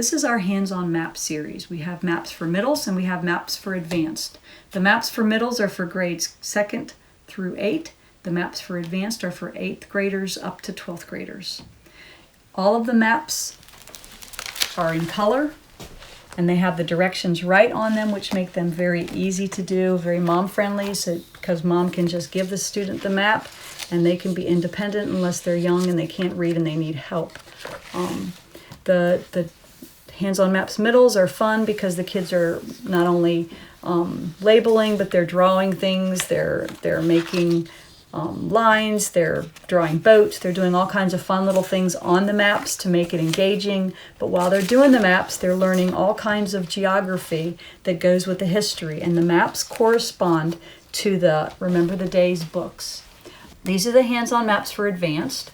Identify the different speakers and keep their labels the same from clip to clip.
Speaker 1: This is our hands-on map series. We have maps for middles and we have maps for advanced. The maps for middles are for grades 2nd through 8. The maps for advanced are for 8th graders up to 12th graders. All of the maps are in color and they have the directions right on them, which make them very easy to do, very mom-friendly, so because mom can just give the student the map and they can be independent unless they're young and they can't read and they need help. The hands-on maps middles are fun because the kids are not only labeling, but they're drawing things, they're making lines, they're drawing boats, they're doing all kinds of fun little things on the maps to make it engaging. But while they're doing the maps, they're learning all kinds of geography that goes with the history. And the maps correspond to the Remember the Days books. These are the hands-on maps for advanced.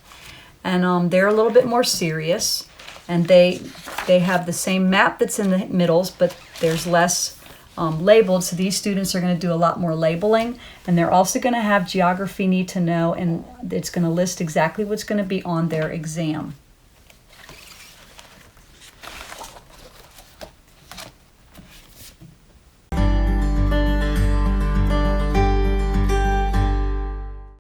Speaker 1: And they're a little bit more serious. And they have the same map that's in the middles, but there's less labeled, so these students are going to do a lot more labeling, and they're also going to have geography need to know, and it's going to list exactly what's going to be on their exam.